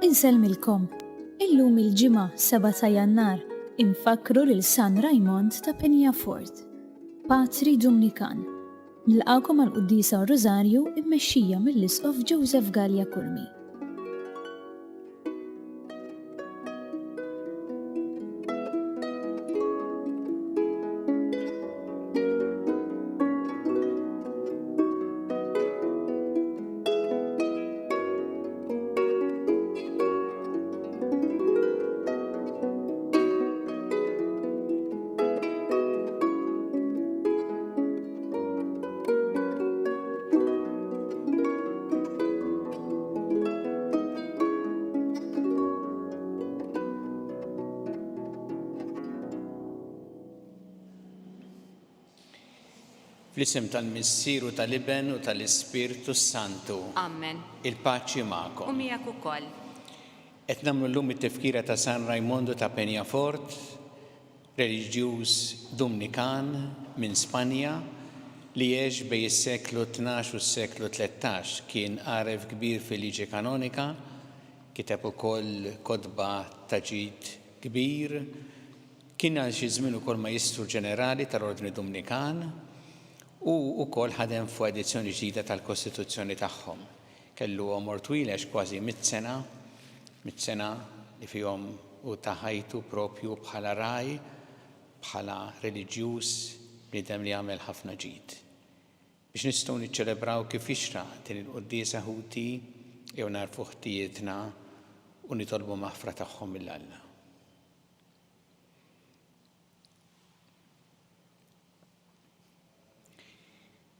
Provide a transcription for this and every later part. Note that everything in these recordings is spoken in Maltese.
Insellmilkom. Illum il-ġimgħa 7 ta' Jannar infakru lil San Raymond ta' Peñafort, Patri Dominikan. Nilqakom għall-Qudiesa Rożarju mmexxija mill-Isqof Joseph Gallia Kurmi. Fl-isem tal-Missieru tal-Iben u tal-Ispirtu Santu. Amen. Il-paċi magħkom. U miegħek ukoll. Qed nagħmlu llum it-tifkira ta' San Raimondo ta' Peñafort, reliġjuż Dominikan minn Spanja li jgħix bejn is-seklu 12 u s-seklu 13. Kien għaref kbir fil-liġi kanonika, kiteb ukoll kotba ta' ġid kbir, kien għal xi żmien ukoll Majistru Ġenerali tal-Ordni Dominikan u wkoll ħadem fuq edizzjoni ġdida tal-Kostituzzjoni tagħhom. Kellu għomor twil għax kważi 100 sena li fihom u ta' ħajtu propju bħala raj, bħala reliġjuż bniedem li għamel ħafna ġid. Biex nistgħu niċċelebraw kif ixra din il-Quddiesa Ħuti jew narfu ħtijietna u nitolbu maħfra tagħhom mill-Alla.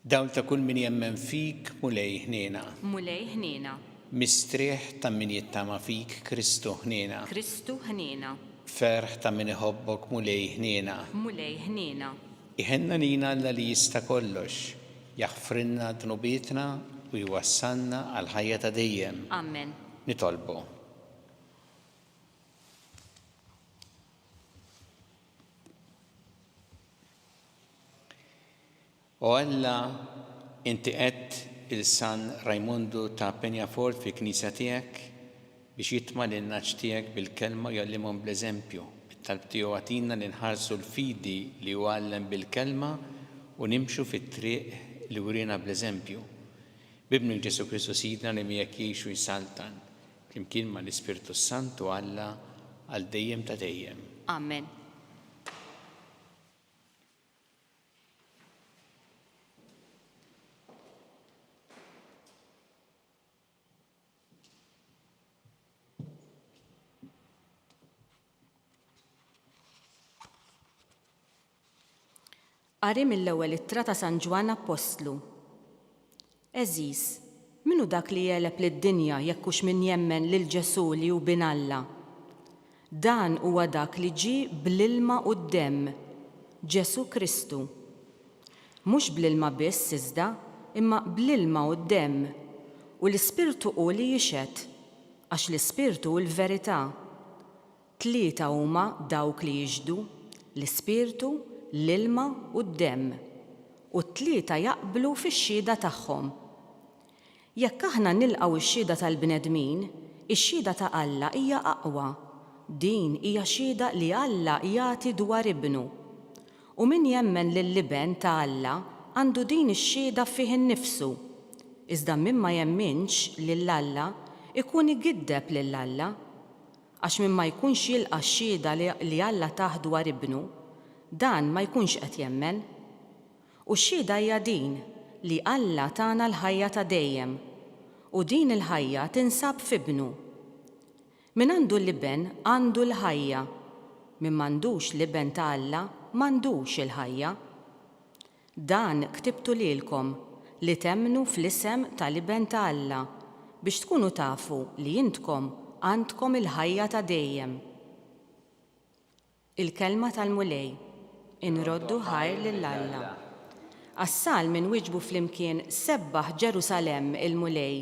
Dawl ta' kull min jemmen fik mulej ħniena. Mulej ħniena. Mistrieħ ta' min jittama fik Kristu ħniena. Kristu ħniena. Ferħ ta' min iħobbok mulej ħniena. Mulej ħniena. Iħenna nina Alla li jista' kollox, jaħfrinna dnubietna u jwassalna għal ħajja ta' dejjem. Amen. Nitolbu. O Alla, inti qed il-San Raimondo ta' Peñafort fi knisja tiegħek biex jitma' lin-naċ tiegħek bil-kelma u jgħallimhom bl-eżempju. Bit-talb tiegħu għatina li nħarsu l-fidi li għallem bil-kelma u nimxu fit-triq li urina bl-eżempju. Bibnu Ġesu Kristu Sidna li miegħek jgħixu jsaltan, flimkien ma' l-Ispirtu Santu Alla għal dejjem ta' dejjem. Amen. Qari mill-ewwel ittra ta' San Ġwan Apostlu. Eżis, minnu dak li jeleb lid-dinja jekk hux min jemmen lil Ġesu li hu bin Alla? Dan huwa dak li ġie bl-ilma u d-demm, Ġesu Kristu. Mhux bl-ilma biss iżda, imma bl-ilma u d-demm. U l-Ispirtu hu li jixhed, għax l-Ispirtu hu l-verità. Tlieta huma dawk li jiġdu, l-Ispirtu, l-ilma u d-demm, u t-tlieta jaqblu fix-xhieda tagħhom. Jekk aħna nilqgħu x-xhieda tal-bnedmin, ix-xhieda ta' Alla hija aqwa. Din hija xhieda li Alla jagħti dwar ibnu. U min jemmen lill-liben ta' Alla għandu din ix-xhieda fih innifsu. Iżda min ma jemminx lil Alla ikun igiddeb lil Alla. Għax min ma jkunx jilqa' x-xhieda li Alla tah dwar ibnu, dan ma jkunx qed jemmen. U x-xhieda hija din li Alla tagħna l-ħajja ta' dejjem u din il-ħajja tinsab f'ibnu. Min għandu l-liben għandu l-ħajja, min m'għandux liben ta' Alla m'għandux il-ħajja. Dan ktibtu lilkom li temmnu fl-isem tal-liben ta' Alla biex tkunu tafu li intkom għandkom il-ħajja ta' dejjem. Il-kelma tal-mulej. Inroddu ħajr lill-Alla. Għas-salm inwiġbu flimkien sebbaħ Ġerusalem il-mulej.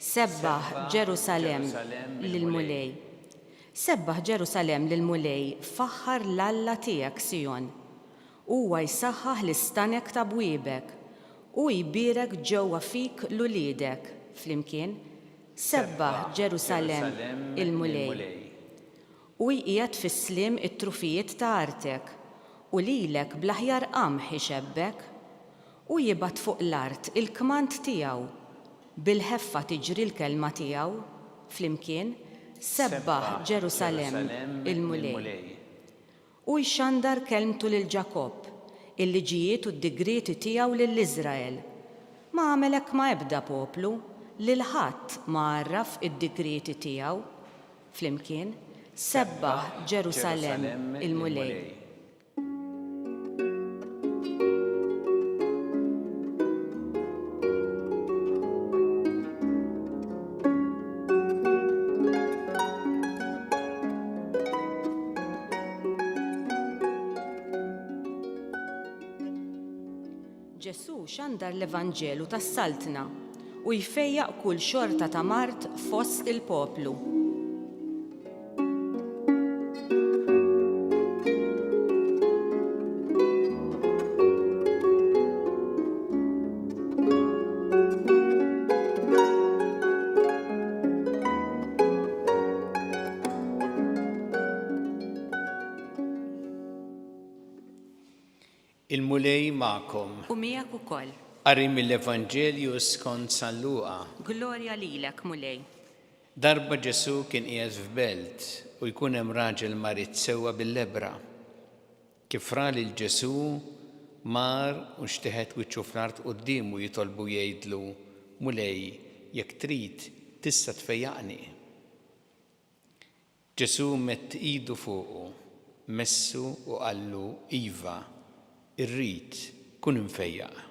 Sebbaħ Ġerusalem lill-mulej. Sebbaħ Ġerusalem lill-mulej faħħar l-Alla tiegħek Sijon. Huwa jsaħħaħ l-istanek ta' bwiebek u jbierek ġewwa fik l-uliedek. Flimkien sebbaħ Ġerusalem il-mulej. U jqiegħed fis-sliem it-trufijiet ta' artek, u lilek bl-aħjar qamħ ixebbek, u jibgħat fuq l-art il-kmand tiegħu, bil-ħeffa tiġri l-kelma tiegħu, flimkien sebbaħ Ġerusalem il-mulej. U jxandar kelmtu lil Ġakobb, il-liġijiet u d-digreti tiegħu lill-Iżrael. Ma għamelek ma ebda poplu, lil ħadd ma għarraf id-digreti tiegħu, flimkien sebbaħ Ġerusalem il-mulej. Ġesu xandar l-Evanġelu tas-Saltna u jfejjaq kull xorta ta' mart fost il-poplu. Il-mulej ma'kom. U miegħek ukoll. Qari mill-Evanġelju skont San Luqa. Glorja lilek, mulej. Darba Ġesu kien qiegħed f'belt u jkun hemm raġel marit sewwa bil-lebra. Kif ra lil Ġesu mar u xteħed wiċċu fl-art qudiemu jitolbu jgħidlu, mulej, jekk trid tista' tfejjaqni. Ġesu mett idu fuqu, messu u qallu iva, irrid kun infejjaq.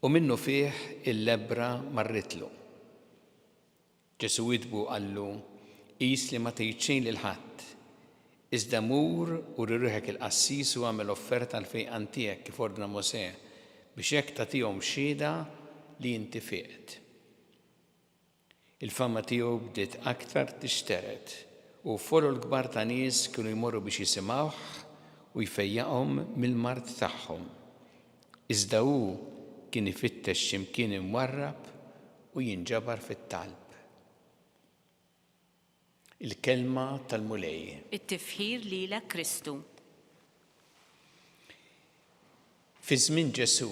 U minnu fih il-lebra marritlu. Ġesu jitbu qallu, qis li ma tgħid xejn lil ħadd, iżda mur u rirruħek il-qassis u għamel offerta l-fejqan tiegħek kif ordna Mosè biex hekk tagħtihom xhieda li inti fiqt. Il-fama tiegħu bdiet aktar tixteret u foru l-kbar ta' nies kienu jmorru biex jisimgħuh u jfejjaqhom mill-mart tagħhom. Iżda hu kien ifittex x'imkien imwarrab u jinġabar fit-talb. Il-kelma tal-mulej. It-tifħir lilek Kristu. Fi żmien Ġesu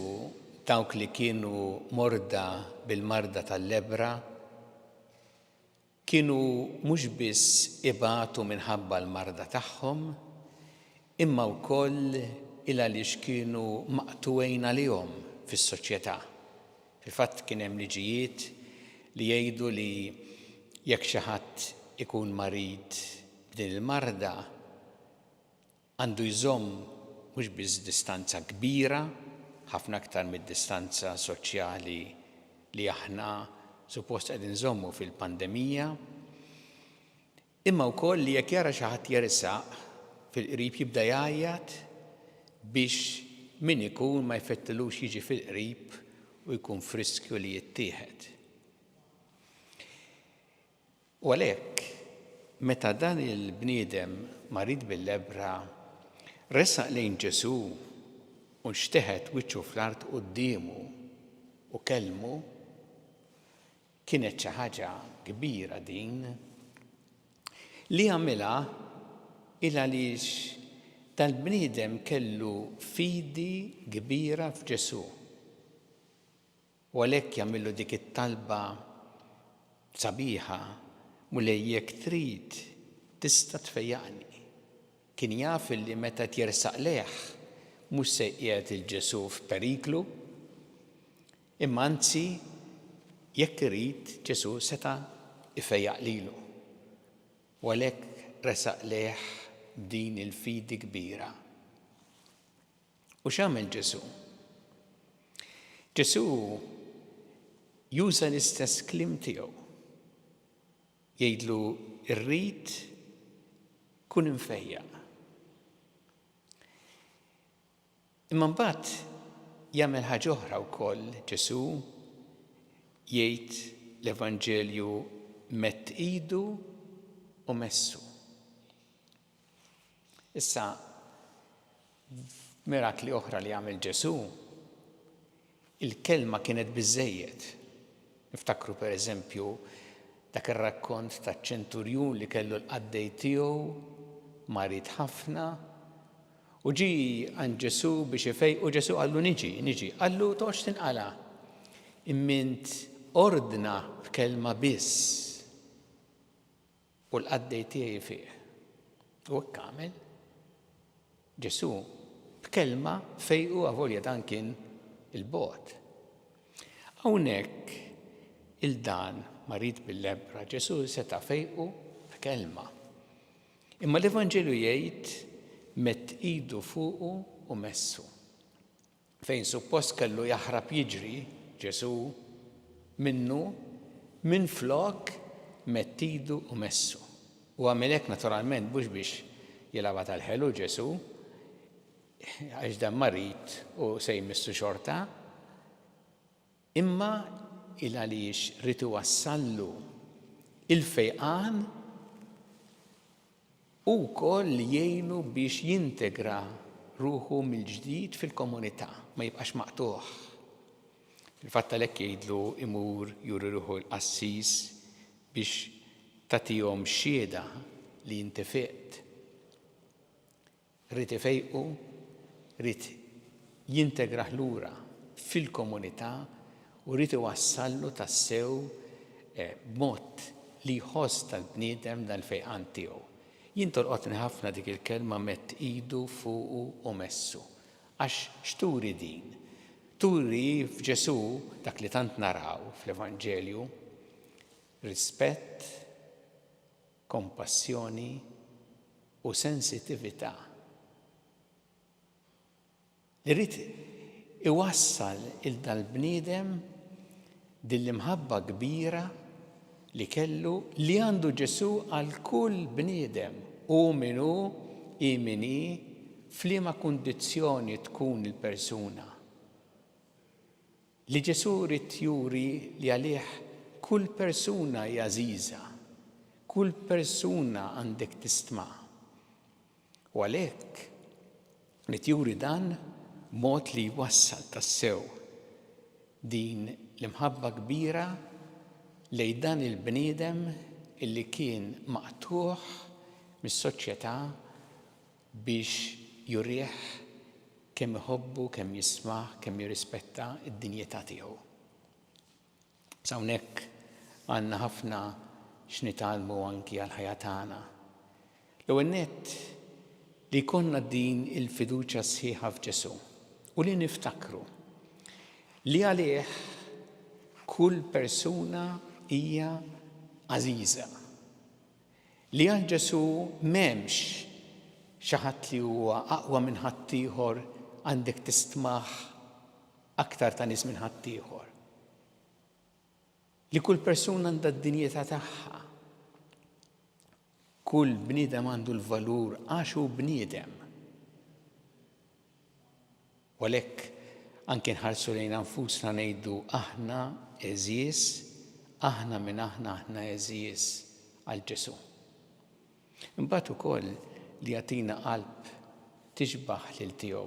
dawk li kienu morda bil-marda tal-lebra kienu mhux biss ibatu minħabba l-marda tagħhom, imma wkoll għaliex kienu maqtuwejn għalihom fis-soċjetà. Fil-fatt kien hemm liġijiet li jgħidu li jekk xi ħadd ikun marid b'din il-marda għandu jżomm mhux biss distanza kbira, ħafna aktar mid-distanza soċjali li aħna suppost qegħdin nżommu fil-pandemija, imma wkoll li jekk jara xi ħadd jersaq fil-qrib jibda jgħajjad biex min ikun ma jfettilux jiġi fil-qrib u jkun friskju li jittieħed. U għalhekk, meta dan il-bniedem marid bil-lebra resaq lejn Ġesu u xteħed wiċċu fl-art qudiemu u kelmu, kienet xi ħaġa kbira din li għamilha għaliex tal-bniedem kellu fidi kbira f'Ġesu. U għalhekk jagħmillu dik it-talba sabiħa, mulej jekk trid tista' tfejjaqni. Kien jaf li meta tjersaq leħ mhux se jqiegħed il-Ġesu f'periklu, imma anzi jekk irid Ġesu seta' ifejjaq lilu. U għalhekk resaq leħ din il-fidi kbira. U x'għamel Ġesu? Ġesu juża l-istess kliem tiegħu. Jgħidlu irrid kun infejjaq. Imma mbagħad jagħmel ħaġa oħra wkoll Ġesu jgħid l-Evanġelju mett idu u messu. Issa, mirakli oħra li għamel Ġesu, il-kelma kienet biżżejjed Niftakru pereżempju dak ir-rakkont taċ-ċenturjun li kellu l-qaddej tiegħu marit ħafna u ġi għand Ġesu biex ifejqu Ġesu qallu niġi. Qallu toħx tinqala. Immint ordna b'kelma biss u l-qaddej tiegħi fih. U hekk għamel. Ġesu b'kelma fejqu avolja dan kien il-bogħod. Hawnhekk il-dan marit bil-lebbra Ġesu seta' fejqu b'kelma. Imma l-Evanġelju jgħid mett idu fuqu u messu. Fejn suppost kellu jaħrab jiġri Ġesu minnu minflok mett idu u messu. U għamel hekk naturalment mhux biex jilagħba tal-ħelu Ġesu għax dan marit u se jmissu xorta, imma għaliex rid iwassallu il-fejqan u wkoll li jgħinu biex jintegra ruħu mill-ġdid fil-komunità, ma jibqax maqtuħ. Fil-fatt għalhekk jgħidlu imur juri ruħu l-qassis biex tagħtihom xhieda li inti fiqt. Rid ifejqu, rid jintegraħ lura fil-komunità u rrid iwassallu tassew b'mod li jħoss tal-bniedem dal-fejqan tiegħu. Jien tolqotni ħafna dik il-kelma mett idu fuqu u messu. Għax x'turi din? Turi f'Ġesu dak li tant naraw fl-Evanġelju, rispett, kompassjoni u sensitività. Irrid iwassal il-dal-bniedem dil-imħabba kbira li kellu li għandu Ġesu għal kull bniedem u minu imini f'liema kundizzjoni tkun il-persuna. Li Ġesu rid juri li għalih kull persuna hija għażiża, kull persuna għandek tistma'. U għalhekk rid juri dan mod li jwassal tassew din l-imħabba kbira lejn dan il-bniedem illi kien maqtuħ mis-soċjetà biex jurih kemm iħobbu, kemm jisma', kemm jirrispetta d-dinjità tiegħu. Hawnhekk għandna ħafna x'nitgħallmu anki għall-ħajja tagħna. L-ewwel nett li jkollna din il-fiduċja sħiħa f'Ġesu u li niftakru li għalih kull persuna hija għażiża. Li għal Ġesu m'hemmx xi ħadd li huwa aqwa minn ħadd ieħor għandek tistmah aktar ta' nies minn ħadd ieħor. Li kull persuna għandha d-dinjità tagħha. Kull bniedem għandu l-valur għax hu bniedem. U għalhekk anke nħarsu lejn anfusna ngħidu aħna eżies, aħna minn aħna eżies għal Ġesu. Imbagħad ukoll li jagħtina qalb tixbaħ lil tiegħu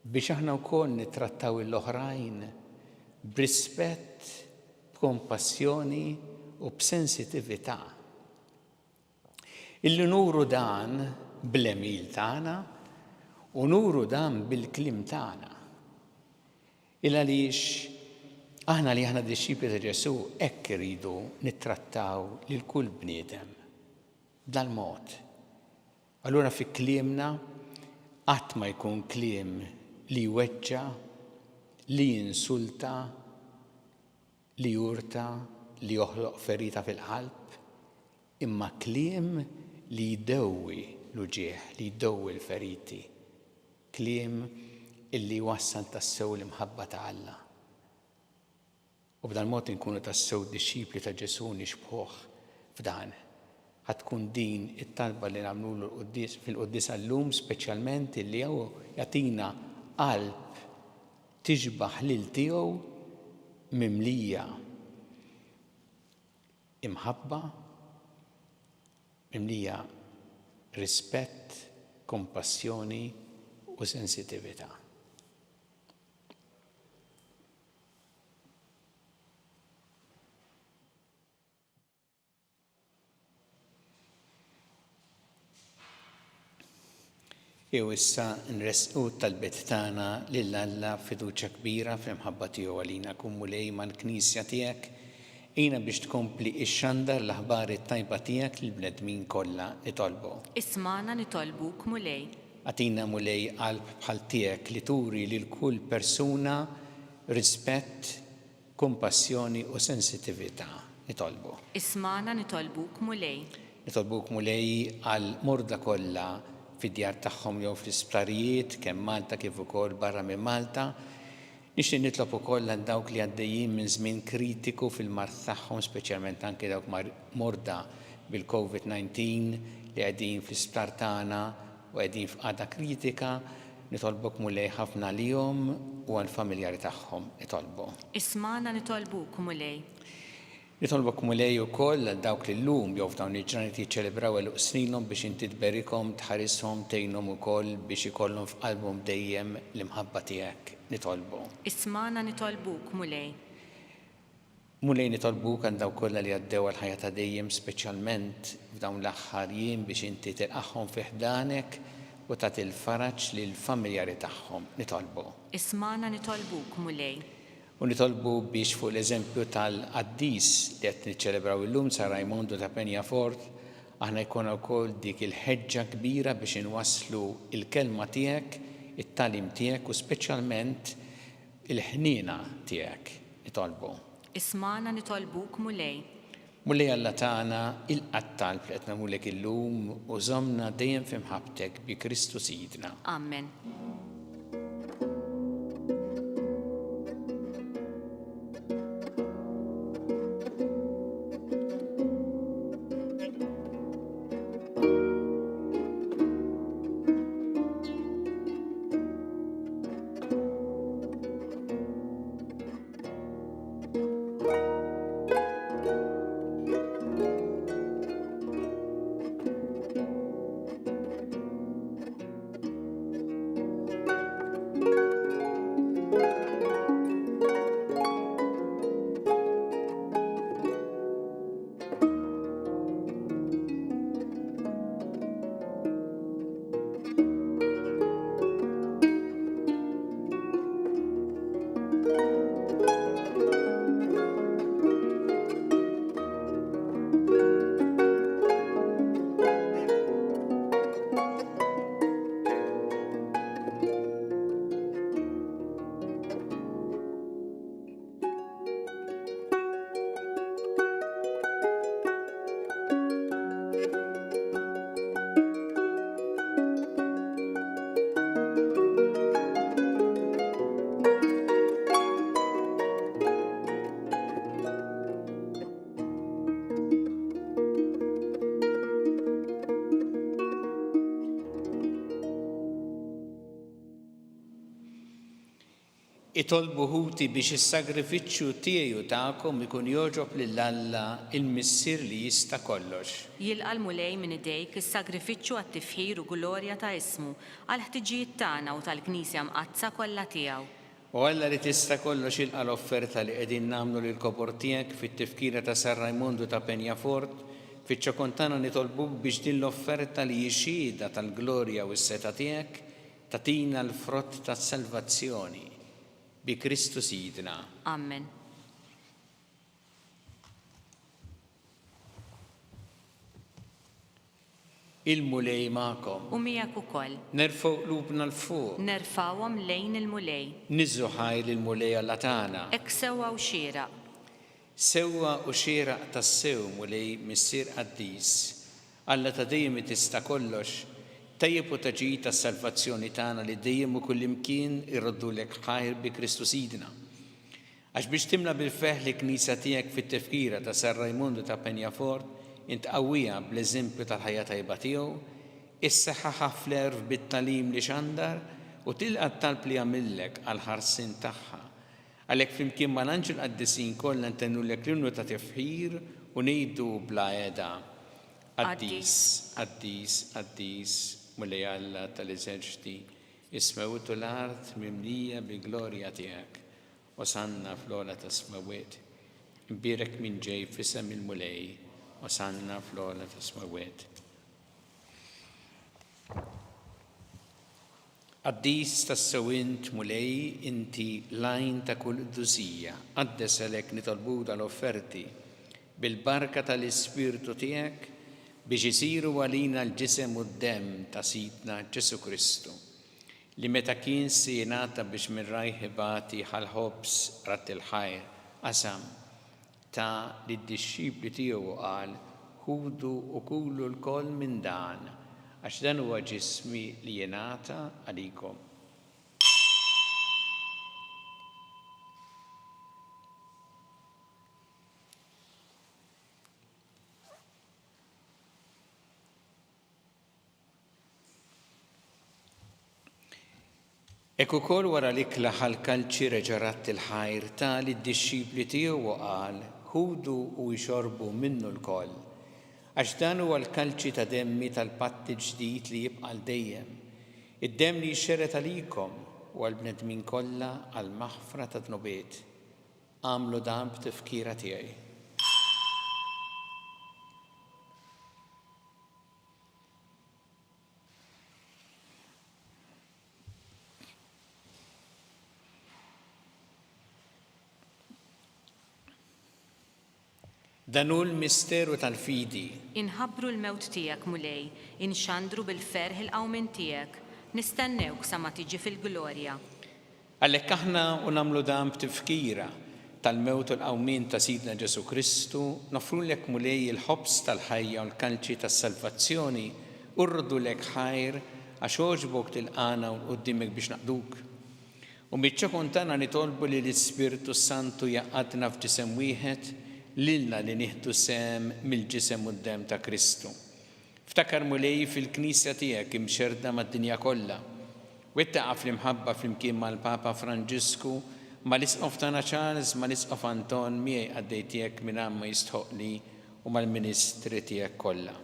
biex aħna wkoll nittrattaw l-oħrajn b'rispett, b'kompassjoni u b'sensitività. Illi nuru dan bl-emil tagħna u nuru dan bil-kliem tagħna. Għaliex aħna li aħna disċipli ta' Ġesu hekk iridu nittrattaw lil kull bniedem dal-mod. Allura fi kliemna qatt ma jkun kliem li jweġġa, li jinsulta, li jurta, li joħloq ferita fil-qalb, imma kliem li jdewwi l-uġieħ, li jdewwi l-feriti. Kliem illi wassal tassew l-imħabba ta' Alla. U b'dan mod inkunu tassew disċipli ta' Ġesu nixbħuh f'dan. Ħatkun din it-talba li nagħmlu fil-qudies llum speċjalment illi jew jagħtina qalb tixbaħ lil tiegħu mimlija imħabba, mimlija rispett, kompassjoni u sensitività. Jew issa nresqu tal-bit tagħna lil Alla fiduċja kbira fl-imħabba tiegħu għalina kun mulej mal-Knisja tiegħek Ina biex tkompli ix-xandar l-aħbar it-tajba tiegħek lill-bnedmin kollha nitolbu. Ismana nitolbuk mulej. Għatina mulej qalb bħal tiegħek li turi lil kull persuna rispett, kompassjoni u sensitività nitolbu. Ismana nitolbuk mulej. Nitolbuk mulej għal morda kollha fid-djar tagħhom jew fl-isptarijiet kemm Malta kif ukoll barra minn Malta. Nixtieq nitlob ukoll għal dawk li għaddejjin minn żmien kritiku fil-mart tagħhom, speċjalment anke dawk morda bil-COVID-19 li qegħdin fl-isptar tagħna u qegħdin f'qagħda kritika, nitolbok mulej ħafna lihom u għall-familjari tagħhom nitolbu. Ismana nitolbuk mulej. Nitolbok mulej ukoll għal dawk li llum jew f'dawn il-ġranet jiċċelebraw għal sninhom biex inti tberikhom, tħarishom, tgħinhom ukoll biex ikollhom f'qalbhom dejjem l-imħabba tiegħek nitolbu. Ismana nitolbuk mulej. Mulej nitolbuk għal dawk kollha li għaddew għall-ħajja ta' dejjem, speċjalment f'dawn l-aħħar jiem biex inti tilqahom fi ħdanek u tagħti l-faraġ lill-familjari tagħhom nitolbu. Ismana nitolbuk mulej. U nitolbu biex fuq l-eżempju tal-qaddis li qed niċċelebraw illum San Raimondo ta' Peñafort, aħna jkun wkoll dik il-ħeġġa kbira biex inwasslu il-kelma tiegħek, it-talim tiegħek u speċjalment il-ħniena tiegħek nitolbu. Ismana nitolbuk mulej. Mulej Alla tagħna il-qattal li qed nagħmulek illum u żommna dejjem f'imħabbtek bi Kristu Sidna. Amen. Itolbu ħuti biex is-sagrifiċċju tiegħi u tagħkom ikun jogħġob lil Alla il-Missier li jista' kollox. Jilqal mulej minn idejk is-sagrifiċċju għat-tifħir u glorja ta' ismu għal ħtiġijiet tagħna u tal-Knisja mqazza kollha tiegħu. U Alla li tista' kollox jilqa' l-offerta li qegħdin nagħmlu lil kopor tiegħek fit-tifkira ta' San Raimondo ta' Peñafort, fiċ-ċokontana nitolbuk biex din l-offerta li jixhieda tal-glorja u s-seta tiegħek tatina l-frott tas-salvazzjoni. Bi Kristu Sidna. Amen. Il-mulej magħkom. U miegħek ukoll. Nerfgħu qlubna l-fuq. Nerfawhom lejn il-mulej. Niżżu ħajl il-mulej Alla tagħna. Hekk sewwa u xieraq. Sewwa u xieraq tas-sew mulej Missier Qaddis. Alla ta' dejjem tista' kollox. Tajjeb u taġid tas-salvazzjoni tagħna li dejjem u kullimkien irroddulek ħajr bi Kristu Sidna. Għax biex timla bil-feħ li knisja tiegħek fit-tifkira ta' San Raimondo ta' Peñafort int qawwija bl-eżempju tal-ħajja tajba tiegħu, isseħħaħha fl-erf bit-talim li xandar u tilqa' talb li għamillek għal ħarsien tagħha. Għalhekk flimkien mal-anġel qaddisin kollha ntennulek l-innu ta' tifħir u ngħidu bla qiegħda. Qaddis, Qaddis, Qaddis, mulej Alla tal-eżerċiti, is-semawit u l-art mimlija bi glorja tiegħek, osanna fl-ola ta' smawiet. Imbierek minn ġej f'isem il-mulej, osanna fl-ola ta' smawiet. Qaddis tas-sewint mulej inti lajn ta' kull qudusija, qaddes għalhekk nitolbu tal-offerti bil-barka tal-Ispirtu tiegħek biex isiru għalina l-ġisem u d-demm ta' Sidna Ġesu Kristu, li meta kien se jingħata biex minn rajħibati ħal-ħobs rat il-ħajr qasam ta' lid-dixxipli tiegħu qal ħudu u kulu l-koll minn dan għax dan huwa ġismi li jingħata għalikom. Ek ukoll wara l-ikla ħal-kalċi reġarat il-ħajr ta' lid-dixxipli tiegħu qal ħudu u jxorbu minnu l-koll għax dan huwa l-kalċi ta' demmi tal-patt ġdid li jibqa' dejjem, id-demm li jxerret għalikom u għall-bnedmin kollha għall-maħfra ta' dnubiet. Għamlu dan b'tifkira tiegħi. Dan hu l-misteru tal-fidi. Inħabbru l-mewt tiegħek mulej, inxandru bil-ferħ il-qawmin tiegħek, nistennewk sa ma tiġi fil-glorja. Għalhekk aħna u nagħmlu dan b'tifkira tal-mewt u l-qawmin ta' Sidna Ġesu Kristu, nofrulek mulej il-ħobs tal-ħajja u l-kalċi tas-salvazzjoni u rrodulek ħajr għax oġbok tilqana u qudiemek biex naqduk. U miċ-ċokun tagħna nitolbu li l-Ispirtu Santu jaqgħadna f'ġisem wieħed lilna li nieħdu sem mill-ġisem u d-demm ta' Kristu. Ftakar mulej fil-Knisja tiegħek imxerda mad-dinja kollha. Wettaqa fl-imħabba flimkien mal-Papa Franġisku, mal-Isqof tagħna Charles, mal-Isqof Anton miegħi għaddej tiegħek minn hemm ma jistħoqli u mal-Ministri tiegħek kollha.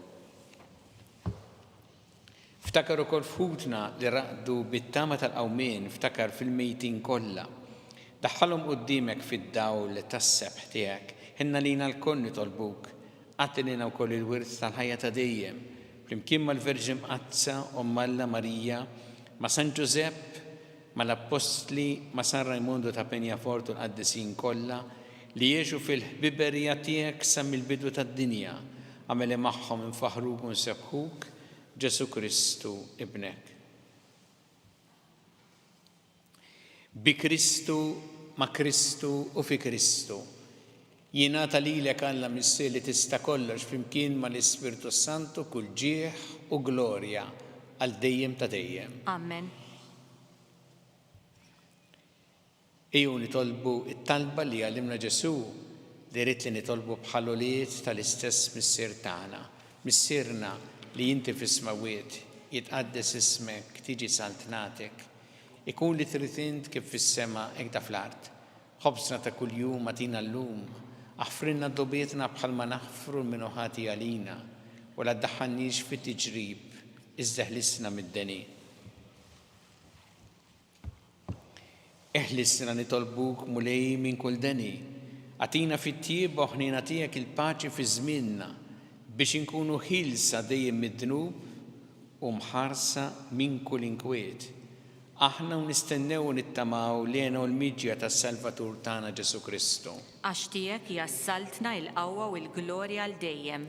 Ftakar ukoll futna li raqdu bit-tama tal-qawmien, ftakar fil-mejtin kollha. Daħħalhom quddiemek fid-dawl tas-sebħ tiegħek. Ħinna lina l-koll nitolbuk, għattilina wkoll il-wirt tal-ħajja ta' dejjem, flimkien mal-Verġin Qazza u Alla Marija, ma' San Ġusepp, mal-Apostli, ma' San Raimundo ta' Penjafort u l-qaddisin kollha li jgħixu fil-ħbiberija tiegħek sa mill-bidu tad-dinja, għameli magħhom infaħruk u nsebħuk Ġesu Kristu ibnek. Bi Kristu, ma' Kristu u fi Kristu. Jingħata lilek Alla missier li tista' kollox flimkien mal-Ispirtu Santu kull ġieħ u glorja għal dejjem ta' dejjem. Amen. Ejju nitolbu it-talba li għallimna Ġesu li rrid li nitolbu bħal-uliet tal-istess missier tagħna. Missierna li inti fis-smawiet jitqaddes ismek, tiġi saltnatek, ikun li trid int kif fis-sema hekk da fl-art. Ħobsna ta' kuljum atina llum, aħfrinna d-dobietna bħalma naħfru l-minuħati għalina u la ddaħħalniex fit-tiġrib iżda ħlisna mid-deni. Eħlisna nitolbuk mulej minn kull deni, għatina fit-tieба u ħnina tiegħek il-paċi fi żmienna biex inkunu ħilsa dejjem mid-dnub u mħarsa minn kull inkwiet. Aħna nistennew nittamaw li għena u l-miġja tas-Salvatur tagħna Ġesu Kristu. Għax tiegħek jassaltna l-qawwa u l-glorja għal dejjem.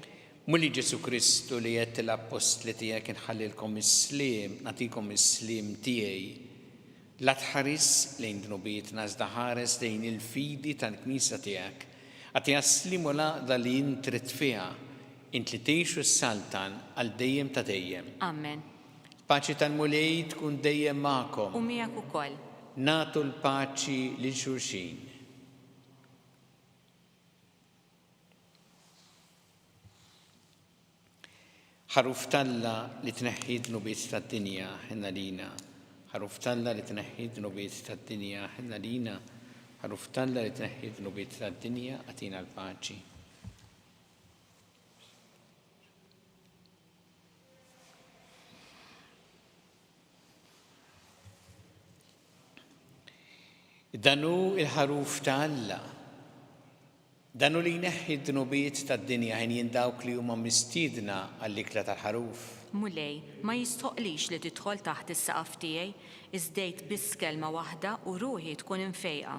Mulli Ġesu Kristu li qed l-Apostli tiegħek inħallilkom is-sliem, nagħtikom is-sliem tiegħi. La tħares lejn dnubietna iżda ħares lejn il-fidi tal-Knisja tiegħek. Għati jaslimu laqda li int trid fiha, int li tgħixu s-saltan għal dejjem ta' dejjem. Amen. Paċi tal-mulej tkun dejjem magħkom. U miegħek ukoll. Nagħtu l-paċi lil xulxin. Ħaruf Talla li tneħħi d-nubiet tad-dinja ħinna lina. Ħaruf Talla li tneħħi d-nubiet tad-dinja ħinna lina. Ħaruf Talla li tneħħi d-nubiet tad-dinja għatina l-paċi. Dan hu il-ħaruf ta' Alla Dan u li jneħħi d-dnubiet tad-dinja ħin dawk li huma mistiedna għall-ikla tal-ħaruf. Mulej, ma jistoqlix li tidħol taħt is-saqaf tiegħi, iżdejt biss kelma waħda u ruħi tkun infejqa.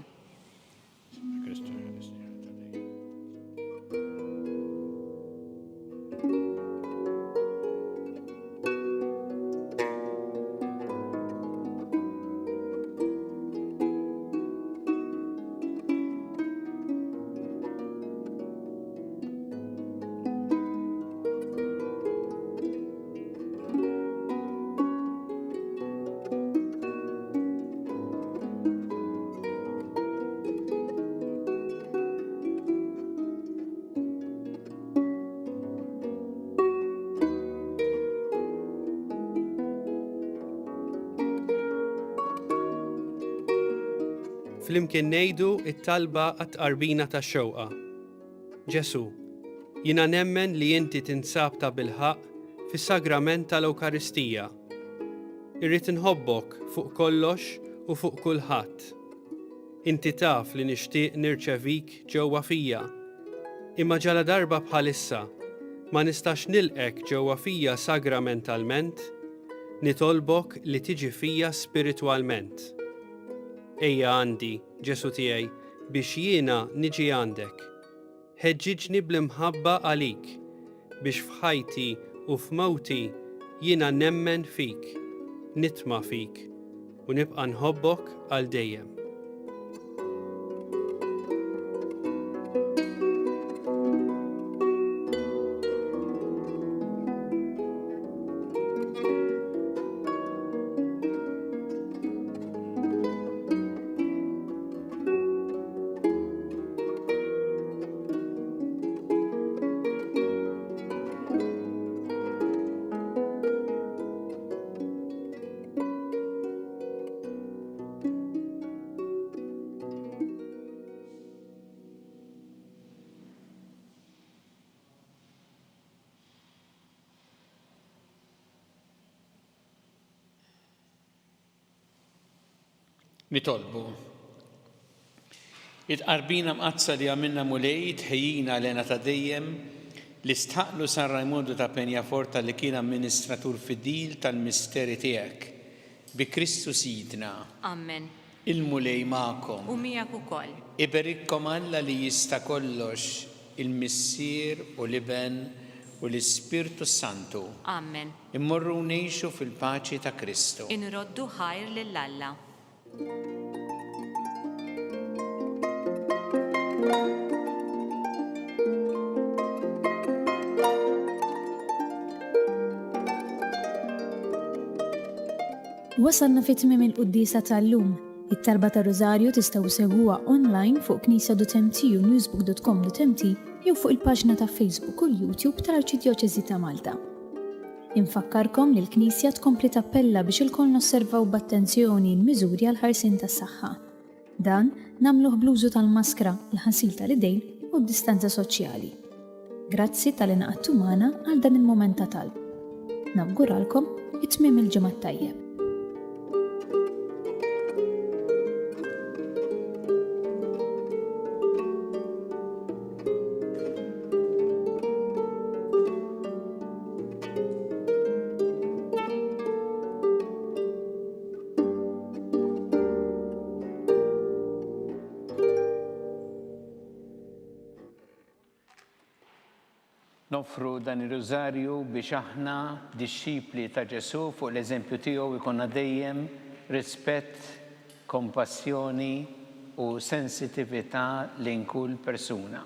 Flimkien ngħidu it-talba għat-qarbina tax-xewqa. Ġesu, jiena nemmen li inti tinsab ta' bilħaq fis-sagrament tal-Ewkaristija. Irrid inħobbok fuq kollox u fuq kulħadd. Inti taf li nixtieq nirċevik ġewwa fija. Imma ġala darba bħalissa ma nistax nilqek ġewwa fija sagramentalment, nitolbok li tiġi fija spiritwalment. Ejja għandi, Ġesu tiegħi, biex jiena niġi għandek. Ħeġġiġni bl-imħabba għalik, biex f'ħajti u f'mewti jiena nemmen fik, nitma' fik u nibqa' nħobbok għal dejjem. Nitolbu. It-qarbina mqazza li għamilna mulej tħejjina lena ta' dejjem li stħaqlu San Raimondu ta' Penjaforta li kien amministratur fidil tal-misteri tiegħek. Bi Kristu Sidna. Amen. Il-mulej magħkom. U miegħek ukoll. Iberikkom Alla li jista' kollox il-Missier u l-Iben u l-Ispirtu Santu. Amen. Immorru ngħixu fil-paċi ta' Kristu. Inroddu ħajr lill-Alla. Wasalna fit-tmiem il-quddisa tal-lum. It-talba ta' Rożarju tistgħu segwuha online fuq knisja.mt u newsbook.com.mt jew fuq il-paġna ta' Facebook u YouTube tal-Arċidjoċeżi ta' Malta. Infakkarkom li l-Knisja tkompli tappella biex ilkoll nosservaw b'attenzjoni l-miżuri għal ħarsien tas-saħħa. Dan nagħmluh bl-użu tal-maskra, l-ħasil tal-idejn u d-distanza soċjali. Grazzi tal-inaqgħadtu magħna għal dan il-mument ta' talb. Nawguralkom it-tmiem il-ġimgħa tajjeb. Nofru dan ir-Rożarju biex aħna dixxipli ta' Ġesu fuq l-eżempju tiegħu jkollna dejjem rispett, kompassjoni u sensitività lejn kull persuna.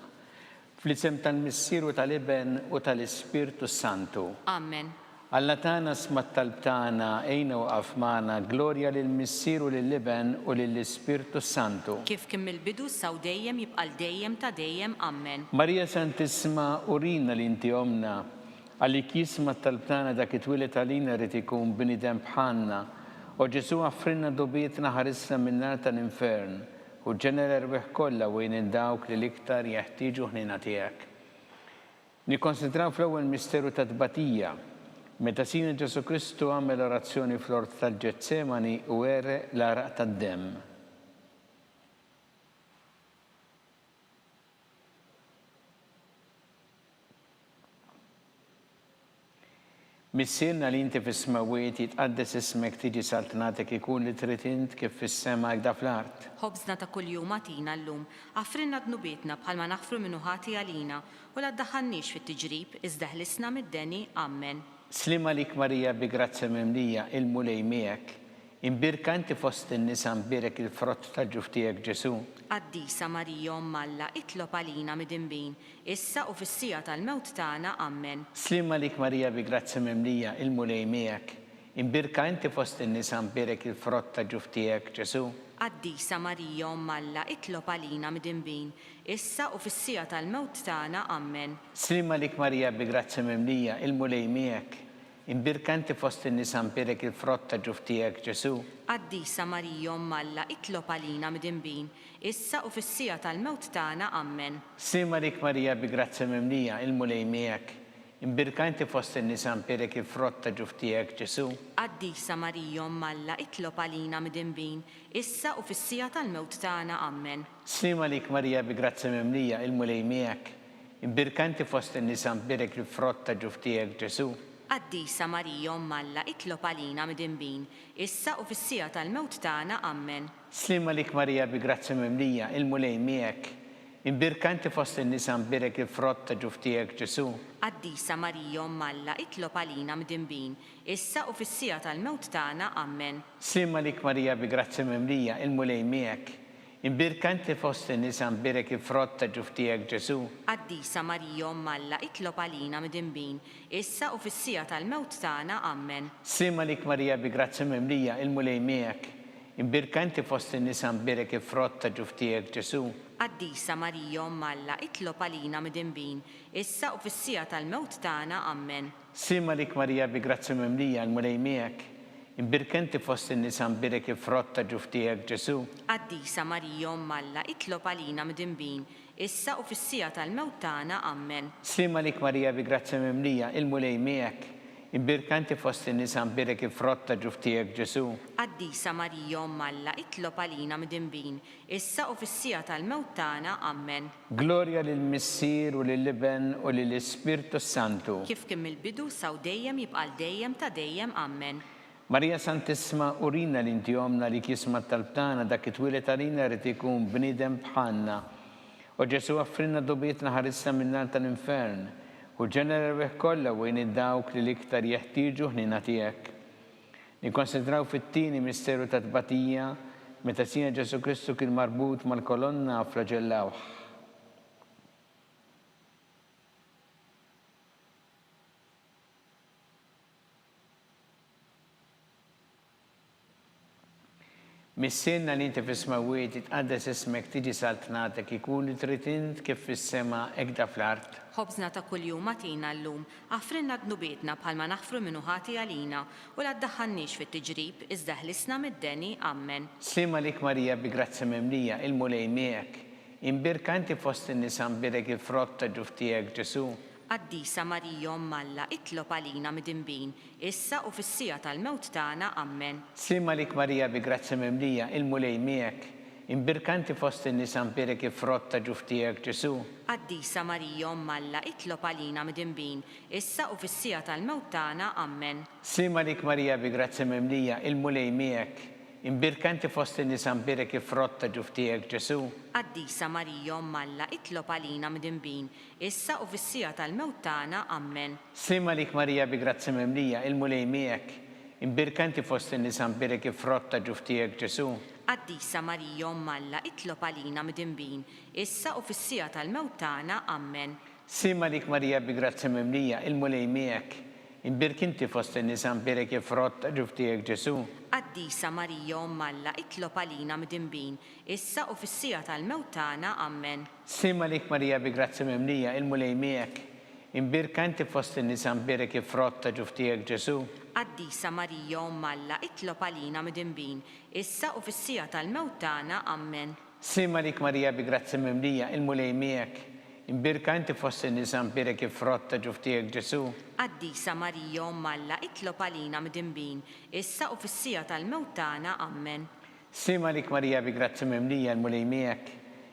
Fl-isem tal-Missieru tal-Iben u tal-Ispirtu Santu. Amen. Alla tagħna smat talb tagħna ejna waqaf magħna glorja lill-Missieru lill-Iben u lill-Ispirtu Santu. Kif kien mill-bidu saw dejjem jibqa' dejjem ta' dejjem. Amen. Marija Santissima urina li inti omna għalik jisma' talb tagħna dak itwilet għalina rid ikun bniedem bħalna. U Ġesu għaffrinna dobietna ħarisna min-nar tal-infern u ġenera rbeħ kollha wejn dawk li l-iktar jeħtieġu ħnina tiegħek. Nikkonsidraw fl-ewwel misteru ta' tbatija. Meta Sina Ġesu Kristu għamel orazzjoni fl-ort tal-Ġetsemani u għere l-araq tad-demm. Missirna li inti fis-smawiet jitqaddes ismek tiġi saltnatek ikun li trid int kif fis-sema għakda fl-art. Ħobżna ta' kuljum għatina llum, għafrinna dnubietna bħalma naħfru minnu ħati għalina u la ddaħħalniex fit-tiġrib iżda ħlisna mid-deni, Amen. Slima lik Marija bi grazzi mimlija il-mulej miegħek, imbirka inti fost in-nisa mbirek il-frott tal-ġuftijek Ġesu. Qaddisa Marija Malla, itlob għalina mid-imbin, issa u fis-sija tal-mewt tagħna, Amen. Slima lik Marija bi grazzi mimlija il-mulej miegħek, imbirka inti fost in-nisa mbirek il-frott tal-ġuftijek Ġesu. Qaddisa Marija Malla, itlob għalina mid-imbin, issa u fis-sija tal-mewt tagħna, Amen. Slima lik Marija bi grazzi mimlija il-mulej miegħek, imbirka inti fost in-nisa mbirek il-frott tal-ġuftijek Ġesu. Qaddisa Marija Malla, itlob għalina mid-imbin, issa u fis-sija tal-mewt tagħna, Amen. Slima lik Marija bi grazzi mimlija il-mulej miegħek, imbirka inti fost in-nisa mbirek il-frott tal-ġuftijek Ġesu. Qaddisa Marija Malla, itlob għalina mid-imbin, issa u fis-sija tal-mewt tagħna, Amen. Slima lik Marija bi grazzi mimlija il-mulej miegħek, imbirka inti fost in-nisa mbirek il-frott tal-ġuftijek Ġesu. Qaddisa Marija Malla, itlob għalina mid-imbin, issa u fis-sija tal-mewt tagħna, Amen. Slima lik Marija bi grazzi mimlija il-mulej miegħek, imbirka inti fost in-nisa mbirek il-frott tal-ġuftijek Ġesu. Qaddisa Marija Malla, itlob għalina mid-imbin, issa u fis-sija tal-mewt tagħna, Amen. Slima lik Marija bi grazzi mimlija il-mulej miegħek, imbirka inti fost in-nisa mbirek il-frott tal-ġuftijek Ġesu. Qaddisa Marija Malla, itlob għalina mid-imbin, issa u fis-sija tal-mewt tagħna, Amen. Slima lik Marija bi grazzi mimlija il-mulej miegħek, imbirka inti fost in-nisa mbirek il-frott tal-ġuftijek Ġesu. Qaddisa Marija Malla, itlob għalina mid-imbin, issa u fis-sija tal-mewt tagħna, Amen. Slima lik Marija bi grazzi mimlija il-mulej miegħek, imbirka inti fost in-nisa mbirek il-frott tal-ġuftijek Ġesu. Qaddisa Marija Malla, itlob għalina mid-imbin, issa u fis-sija tal-mewt tagħna, Amen. Slima lik Marija bi grazzi mimlija il-mulej miegħek, imbirka inti fost in-nisa mbirek il-frott tal-ġuftijek Ġesu. Qaddisa Marija Malla, itlob għalina mid-imbin, issa u fis-sija tal-mewt tagħna, Amen. Glorja lill-Missier u lill-Iben u lill-Ispirtu Santu. Kif kien mill-bidu saw dejjem jibqal dejjem ta' dejjem, Amen. Marija Santissima urina li inti omna li kisma tal-tana dak it-twilet għalina rrid ikun bniedem bħalna. U Ġesu għaffrinna dobietna ħarissa minnar tal-infern u ġenera reħ kollha wejn id-dawk li l-iktar jeħtieġu ħnina tiegħek. Nikkonsidraw fit-tieni misteru ta' tbatija meta Sina Ġesu Kristu kien marbut mal-kolonna flagellawh. Missirna li inti fis-smawiet jitqaddes ismek tiġi saltnatek ikun li trid int kif fis-sema hekk fl-art. Ħobżna ta' kuljum għatina llum, għafrinna dnubietna bħalma naħfru minnu ħati għalina u la ddaħħalniex fit-tiġrib iżda ħlisna mid-deni, Amen. Slima lik Marija bi grazzi mimlija il-mulej miegħek, imbirka inti fost in-nisa mbirek il-frott tal-ġuftijek Ġesu. Qaddisa Marija Malla, itlob għalina mid-imbin, issa u fis-sija tal-mewt tagħna, Amen. Slima lik Marija bi grazzi mimlija il-mulej miegħek, imbirka inti fost in-nisa mbirek il-frott tal-ġuftijek Ġesu. Qaddisa Marija Malla, itlob għalina mid-imbin, issa u fis-sija tal-mewt tagħna, Amen. Slima lik Marija bi grazzi mimlija il-mulej miegħek, imbirka inti fost in-nisa mbirek il-frott tal-ġuftijek Ġesu. Qaddisa Marija Malla, itlob għalina mid-imbin, issa u fis-sija tal-mewt tagħna, Amen. Slima lik Marija bi grazzi mimlija il-mulej miegħek, imbirka inti fost in-nisa mbirek il-frott tal-ġuftijek Ġesu. Qaddisa Marija Malla, itlob għalina mid-imbin, issa u fis-sija tal-mewt tagħna, Amen. Slima lik Marija bi grazzi mimlija il-mulej miegħek, imbirka inti fost in-nisa mbirek il-frott tal-ġuftijek Ġesu. Qaddisa Marija Malla, itlob għalina mid-imbin, issa u fis-sija tal-mewt tagħna, Amen. Slima lik Marija bi grazzi mimlija il-mulej miegħek, imbirka inti fost in-nisa mbirek il-frott tal-ġuftijek Ġesu. Qaddisa Marija Malla, itlob għalina mid-imbin, issa u fis-sija tal-mewt tagħna, Amen. Slima lik Marija bi grazzi mimlija il-mulej miegħek, imbirka inti fost in-nisa mbirek il-frott tal-ġuftijek Ġesu. Qaddisa Marija Malla, itlob għalina mid-imbin, issa u fis-sija tal-mewt tagħna, Amen. Slima lik Marija bi grazzi mimlija il-mulej miegħek,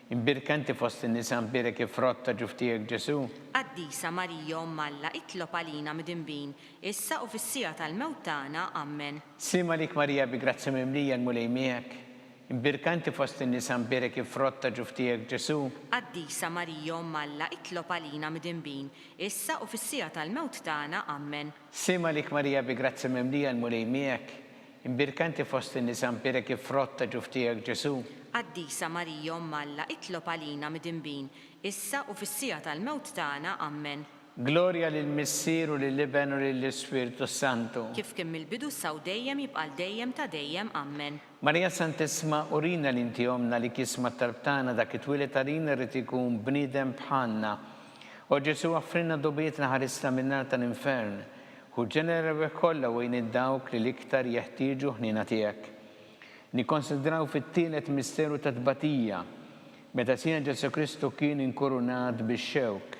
imbirkanti fost in-nisa mbirek il-frott ta' ġuftijek Ġesu. Qaddisa Marija Umm Alla, itlob għalina midinbin, issa u fis-sija tal-mewt tagħna, Amen. Sima lik Marija bi grazzi mimlija l-mulej miegħek, imbirkanti fost in-nisa mbirek il-frott ta' ġuftijek Ġesu. Qaddisa Marija Umm Alla, itlob għalina midinbin, issa u fis-sija tal-mewt tagħna, Amen. Sima lik Marija bi grazzi mimlija l-mulej miegħek, imbirkanti fost in-nisa mbirek il-frott ta' ġuftijek Ġesu. Qaddisa Marija Umm Alla, itlob għalina midinbin, issa u fis-sija tal-mewt tagħna, Amen. Gloria lill-Missier u lill-Iben u lill-Ispiritu Santu. Kif kien mill-bidu saw dejjem jibqal dejjem ta' dejjem, Amen. Marija Santissima, urina l-inti omna li kisma tarbtana dak it-twilet għalina rrid ikun bniedem bħalna. U Ġesu għaffrinna dobietna ħarista minnar tal-infern, u ġenera kollha wejn id-dawk li l-iktar jeħtieġu ħnina tiegħek. Nikkonsidraw fit-tielet misteru ta' tbatija, meta Sina Ġesu Kristu kien inkurunat bix-xewk.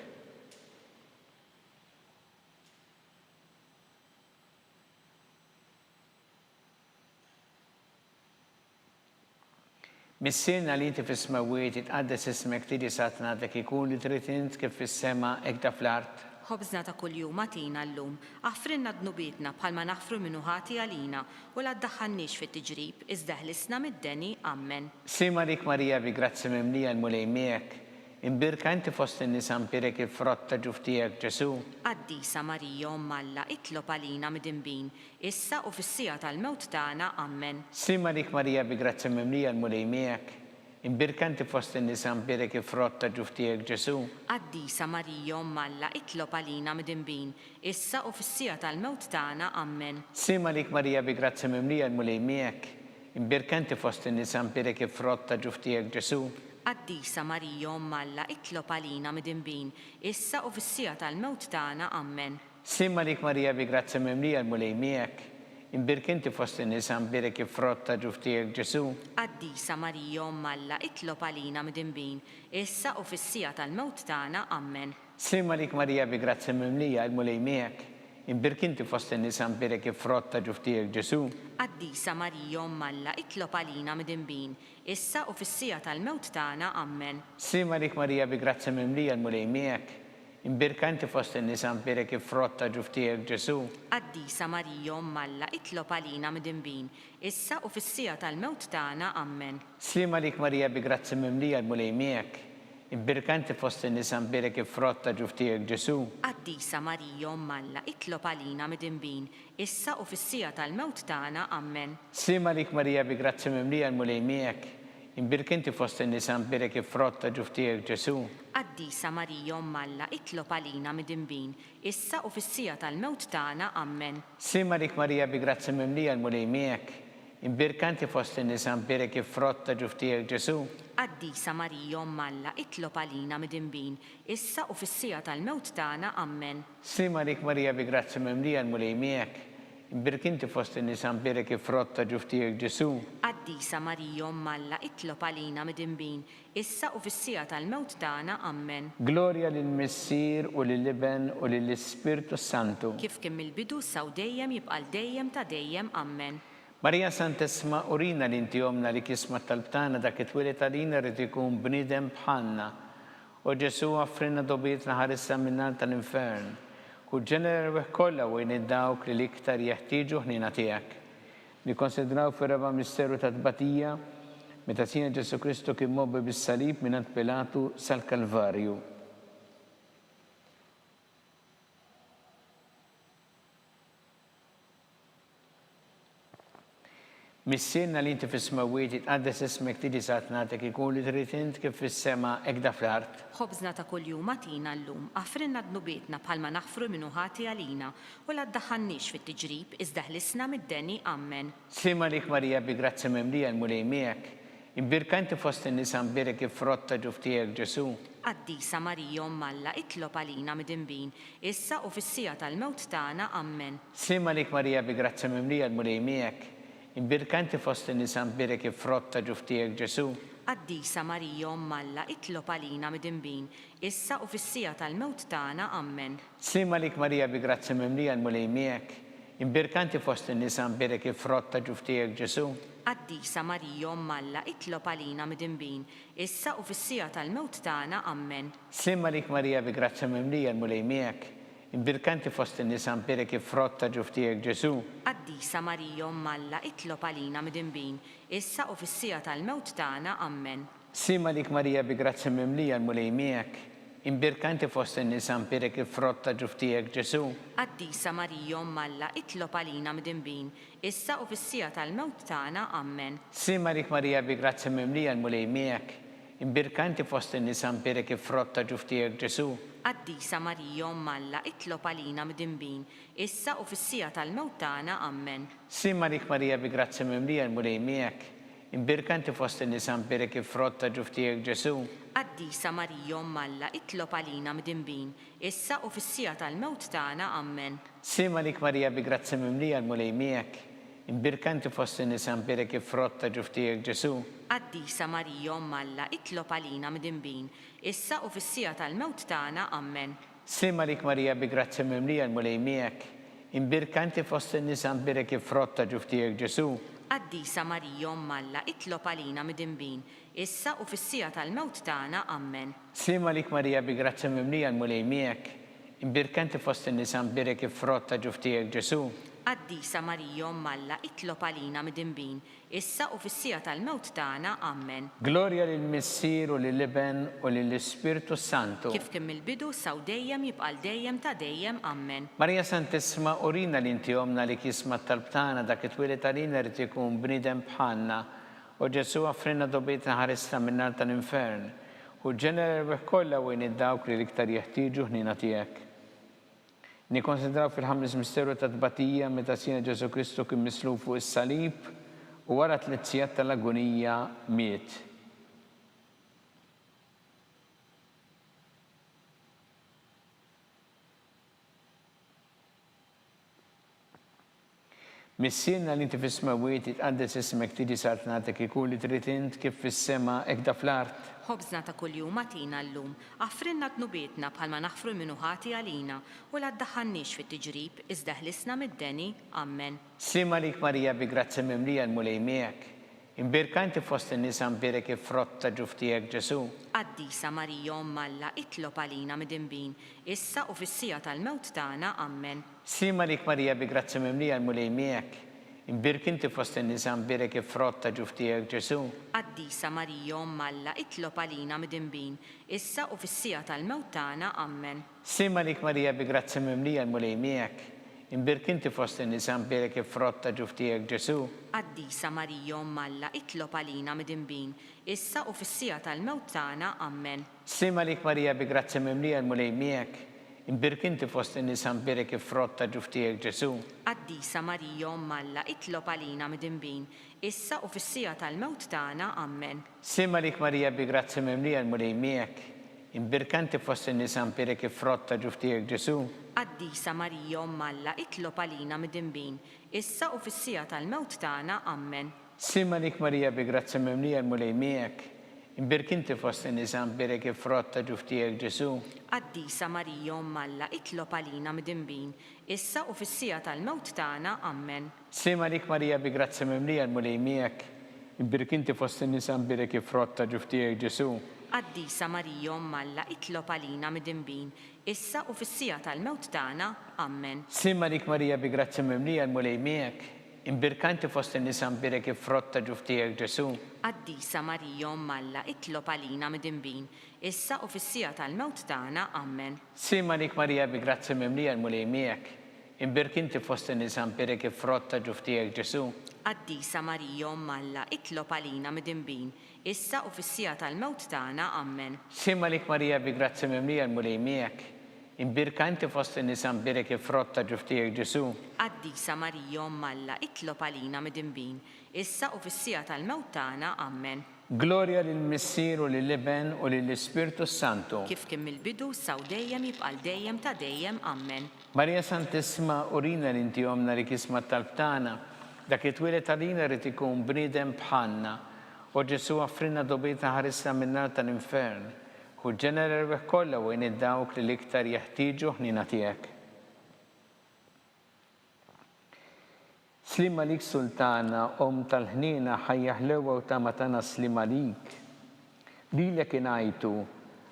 Missirna li inti fis-smawiet itqaddes ismek tiġi satnatek ikun li trid int kif fis-sema hekk ta' fl-art. Ħobżna ta' kuljum għatina llum, għaffrinna dnubietna bħalma naħfru minnu ħati għalina u la ddaħħalniex fit-tiġrib, iżda ħlisna mid-deni, Amen. Sima lik Marija bi grazzi mimlija l-mulej miegħek, imbirka inti fost in-nisa mpirek il-frott ta' ġuftijek Ġesu. Qaddisa Marija Umm Alla, itlob għalina midinbin, issa u fis-sija tal-mewt tagħna, Amen. Sima lik Marija bi grazzi mimlija l-mulej miegħek, imbirka inti fost in-nisa mpirek il-frott ta' ġuftijek Ġesu. Qaddisa Marija Umm Alla, itlob għalina midinbin, issa u fis-sija tal-mewt tagħna, Amen. Sima lik Marija bi grazzi mimlija l-mulej miegħek, imbirka inti fost in-nisa mpirek il-frott ta' ġuftijek Ġesu. Qaddisa Marija Umm Alla, itlob għalina midinbin, issa u fis-sija tal-mewt tagħna, Amen. Sima lik Marija bi grazzi mimlija l-mulej miegħek, imbirka inti fost in-nisa mpirek il-frott ta' ġuftijek Ġesu. Qaddisa Marija Umm Alla, itlob għalina midinbin, issa u fis-sija tal-mewt tagħna, Amen. Sima lik Marija bi grazzi mimlija l-mulej miegħek, imbirka inti fost in-nisa mpirek il-frott ta' ġuftijek Ġesu. Qaddisa Marija Umm Alla, itlob għalina midinbin, issa u fis-sija tal-mewt tagħna, Amen. Sima lik Marija bi grazzi mimlija l-mulej miegħek, imbirka inti fost in-nisa mpirek il-frott ta' ġuftijek Ġesu. Qaddisa Marija Umm Alla, itlob għalina midinbin, issa u fis-sija tal-mewt tagħna, Amen. Sima lik Marija bi grazzi mimlija l-mulej miegħek, imbirka inti fost in-nisa mpirek il-frott ta' ġuftijek Ġesu. Qaddisa Marija Umm Alla, itlob għalina midinbin, issa u fis-sija tal-mewt tagħna, Amen. Sima lik Marija bi grazzi mimlija l-mulej miegħek, imbirka inti fost in-nisa mpirek il-frott ta' ġuftijek Ġesu. Qaddisa Marija Umm Alla, itlob għalina midinbin, issa u fis-sija tal-mewt tagħna, Amen. Sima lik Marija bi grazzi mimlija l-mulej miegħek, imbirka inti fost in-nisa mpirek il-frott ta' ġuftijek Ġesu. Qaddisa Marija Umm Alla, itlob għalina midinbin, issa u fis-sija tal-mewt tagħna, Amen. Sima lik Marija bi grazzi mimlija l-mulej miegħek, imbirka inti fost in-nisa mpirek il-frott ta' ġuftijek Ġesu. Qaddisa Marija Umm Alla, itlob għalina midinbin, issa u fis-sija tal-mewt tagħna, Amen. Gloria lill-Missier u lill-Iben u lill-Ispiritu Santu. Kif kien mill-bidu saw dejjem jibqal dejjem ta' dejjem, Amen. Marija Santissima, urina l-inti omna li kisma talbtana dak it-twilet għalina rrid ikun bniedem bħalna. U Ġesu għaffrinna dobietna ħarissa minnar tal-infern, u ġenera kollha wejn id-dawk li l-iktar jeħtieġu ħnina tiegħek. Nikkonsidraw fir-raba' misteru ta' tbatija, meta Sina Ġesu Kristu kien mobbi bis-salib mingħand Pilatu sal-Kalvarju. Missirna li inti fis-smawiet itqaddes ismek tiġi satnatek ikun li trid int kif fis-sema hekk ta' fl-art. Ħobżna ta' kuljum għatina llum, għaffrinna dnubietna bħalma naħfru minnu ħati għalina u la ddaħħalniex fit-tiġrib, iżda ħlisna mid-deni, Amen. Sima lik Marija bi grazzi mimlija l-mulej miegħek, imbirka inti fost in-nisa mpirek il-frott ta' ġuftijek Ġesu. Qaddisa Marija Umm Alla, itlob għalina midinbin, issa u fis-sija tal-mewt tagħna, Amen. Sima lik Marija bi grazzi mimlija l-mulej miegħek, imbirka inti fost in-nisa mpirek il-frott ta' ġuftijek Ġesu. Qaddisa Marija Umm Alla, itlob għalina midinbin, issa u fis-sija tal-mewt tagħna, Amen. Sima lik Marija bi grazzi mimlija l-mulej miegħek, imbirkanti fost in-nisa nbirek il-frott ta' ġuf tiegħek Ġesu. Qaddisa Marija Malla, itlob għalina midinbin, issa u fis-sija tal-mewt tagħna, ammen. Simma lik Marija bi grazzja mimlija l-mulej miegħek, imbirkanti fost in-nisa nbirek il-frott ta' ġuf tiegħek Ġesu. Qaddisa Marija Malla, itlob għalina midinbin, issa u fis-sija tal-mewt tagħna, ammen. Simma lik Marija bi grazzja mimlija l-mulej miegħek, imbirkanti fost in-nisa nbirek il-frott ta' ġuf tiegħek Ġesu. Qaddisa Marija Malla, itlob għalina midinbin, issa u fis-sija tal-mewt tagħna, ammen. Simma lik Marija bi grazzja mimlija l-mulej miegħek, imbirkanti fost in-nisa nbirek il-frott ta' ġuf tiegħek Ġesu. Qaddisa Marija Malla, itlob għalina midinbin, issa u fis-sija tal-mewt tagħna, ammen. Simma lik Marija bi grazzja mimlija l-mulej miegħek, imbirkanti fost in-nisa nbirek il-frott ta' ġuf tiegħek Ġesu. Qaddisa Marija Malla, itlob għalina midinbin, issa u fis-sija tal-mewt tagħna, ammen. Simma lik Marija bi grazzja mimlija l-mulej miegħek, imbirkanti fost in-nisa nbirek il-frott ta' ġuf tiegħek Ġesu. Qaddisa Marija Malla, itlob għalina midinbin, issa u fis-sija tal-mewt tagħna, ammen. Simma lik Marija bi grazzja mimlija l-mulej miegħek, imbirkanti fost in-nisa nbirek il-frott ta' ġuf tiegħek Ġesu. Qaddisa Marija Malla, itlob għalina midinbin, issa u fis-sija tal-mewt tagħna, ammen. Simma lik Marija bi grazzja mimlija l-mulej miegħek, imbirkanti fost in-nisa nbirek il-frott ta' ġuf tiegħek Ġesu. Qaddisa Marija Malla, itlob għalina midinbin, issa u fis-sija tal-mewt tagħna, ammen. Glorja lill-Missier u lill-Iben u lill-Ispirtu Santu. Kif kien mill-bidu saw dejjem jibqal dejjem ta' dejjem, ammen. Marija Santissima, urina li inti omna li kisma talbtana dak it-twilet għalina rrid ikun bniedem bħalna u Ġesu għafrinna dobietna ħarisna minnar tal-infern u ġenera l-beħ kollha wejn id-dawk li l-iktar jeħtieġu ħnina tiegħek. Nikkonsidraw fil-ħames misteru ta' tbatija meta sina Ġesu Kristu kien mislub fuq is-salib u wara 3 sigħat tal-agonija miet. Missierna li inti fis-smawiet itqaddes ismek tiġi sart nagħtek ikun li trid int kif fis-sema hekk da fl-art. Ħobżna ta' kuljum għatina llum, għaffrinna tnubietna bħalma naħfru l-minu ħati għalina u la ddaħħalniex fit-tiġrib iżda ħlisna mid-deni, ammen. Simma lik Marija bi grazzja mimlija l-mulej miegħek, imbirkanti fost in-nisa nbirek il-frott ta' ġuf tiegħek Ġesu. Qaddisa Marija Malla, itlob għalina midinbin, issa u fis-sija tal-mewt tagħna, ammen. Simma lik Marija bi grazzja mimlija l-mulej miegħek, imbirkinti fost in-nisa nbirek il-frott ta' ġuf tiegħek Ġesu. Qaddisa Marija Malla, itlob għalina midinbin, issa u fis-sija tal-mewt tagħna, ammen. Simma lik Marija bi grazzja mimlija l-mulej miegħek, imbirkinti fost in-nisa nbirek il-frott ta' ġuf tiegħek Ġesu. Qaddisa Marija Malla, itlob għalina midinbin, issa u fis-sija tal-mewt tagħna, ammen. Simma lik Marija bi grazzja mimlija l-mulej miegħek, imbirkinti fost in-nisa nbirek il-frott ta' ġuf tiegħek Ġesu. Qaddisa Marija Malla, itlob għalina midinbin, issa u fis-sija tal-mewt tagħna, ammen. Simma lik Marija bi grazzja mimlija l-mulej miegħek, imbirkanti fost in-nisa nbirek il-frott ta' ġuf tiegħek Ġesu. Qaddisa Marija Malla, itlob għalina midinbin, issa u fis-sija tal-mewt tagħna, ammen. Simma lik Marija bi grazzja mimlija l-mulej miegħek, imbirkinti fost in-nisa nbirek il-frott ta' ġuf tiegħek Ġesu. Qaddisa Marija Malla, itlob għalina midinbin, issa u fis-sija tal-mewt tagħna, ammen. Simma lik Marija bi grazzja mimlija l-mulej miegħek, imbirkinti fost in-nisa nbirek il-frott ta' ġuf tiegħek Ġesu. Qaddisa Marija Malla, itlob għalina midinbin, issa u fis-sija tal-mewt tagħna, ammen. Simma lik Marija bi grazzja mimlija l-mulej miegħek, imbirkanti fost in-nisa nbirek il-frott ta' ġuf tiegħek Ġesu. Qaddisa Marija Malla, itlob għalina midinbin, issa u fis-sija tal-mewt tagħna, ammen. Simma lik Marija bi grazzja mimlija l-mulej miegħek, imbirkinti fost in-nisa nbirek il-frott ta' ġuf tiegħek Ġesu. Qaddisa Marija Malla, itlob għalina midinbin, issa u fis-sija tal-mewt tagħna, ammen. Simma lik Marija bi grazzja mimlija l-mulej miegħek, imbirkanti fost in-nisa nbirek il-frott ta' ġuf tiegħek Ġesu. Qaddisa Marija Malla, itlob għalina midinbin, issa u fis-sija tal-mewt tagħna, ammen. Glorja lill-Missier u lill-Iben u lill-Ispirtu Santu. Kif kien mill-bidu saw dejjem jibqal dejjem ta' dejjem, ammen. Marija Santissima, urina li inti omna li kisma talbtana dak it-twilet għalina rrid ikun bniedem bħalna u Ġesu għaffrinna dobietna ħarisna minnar tal-infern u ġenera l-beħ kollha wejn id-dawk li l-iktar jeħtieġu ħnina tiegħek. Slima lik sultana, tal-ħnina ħajja ħlewa u tamatana slima lik. Lilek inajtu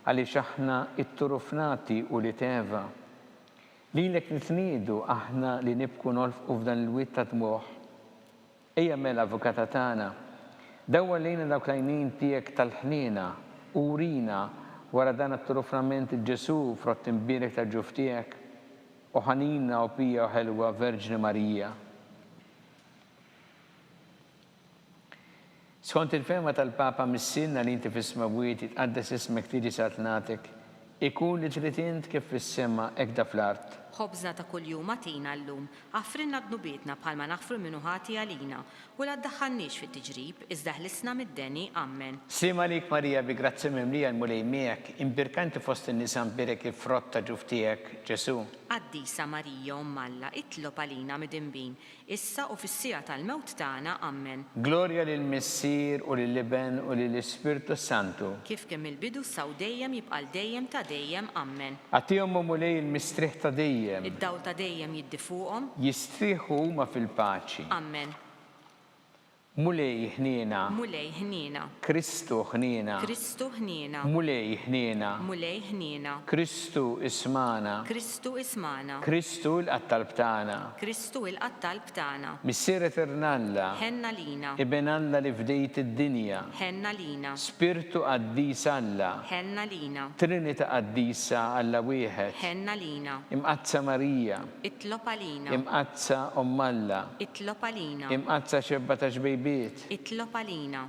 għaliex aħna it-turufnati u li teva. Lilek nitniedu aħna li nibku nolfqu f'dan il-wit ta' dmuħ. Ejja mela avukata tagħna, dawwa lejna dawk l-għajnejn tiegħek tal-ħnina u urina wara dan it-turufnament Ġesu frott imbierek ta' ġuf tiegħek u ħanina u pija u ħelwa Verġni Marija. Skont il-fema tal-Papa missinna li inti fis-smawiet tqaddes ismek tiġi satnatek, ikun li trid int kif fis-sema hekk da fl-art. Ħobżna ta' kuljum atina llum, għafrinna d-nubietna bħalma naħfru minnu ħati għalina, u la ddaħħalniex fit-tiġrib, iżda ħlisna mid-deni, ammen. Sima lik Marija bi grazzi mimlija l-mulej miegħek, imbirkanti fost in-nisa mbirek il-frott ta' ġuf tiegħek, Ġesu. Qaddisa Marija Malla, itlob għalina mid-imbin, issa u fis-sija tal-mewt tagħna, ammen. Glorja lil Missier u lil Liben u lil Ispirtu Santu. Kif kemm il-bidu saw dejjem jibqal dejjem ta' dejjem, ammen. Għatihom mulej il-mistriħ ta' dejjem. Id-dawl ta' dejjem jiddi fuqhom. Jistrieħu huma fil-paċi. Ammen. Mulej ħniena. Mulej ħniena. Kristu ħniena. Kristu ħniena. Mulej ħniena. Mulej ħniena. Kristu ismana. Kristu ismana. Kristu l-qattalb tagħna. Kristu il-qattalb tagħna. Missier Eternalla. Ħenna lina. Iben Alla li fdejt id-dinja. Ħenna lina. Spirtu qaddis Alla. Ħenna lina. Trinita qaddisa Alla wieħed. Ħenna lina. Imqazza Marija. Itlob għalina. Imqazza Alla. Itlob għalina. Imqazza xebba ta' xbejbiet. Itlob għalina.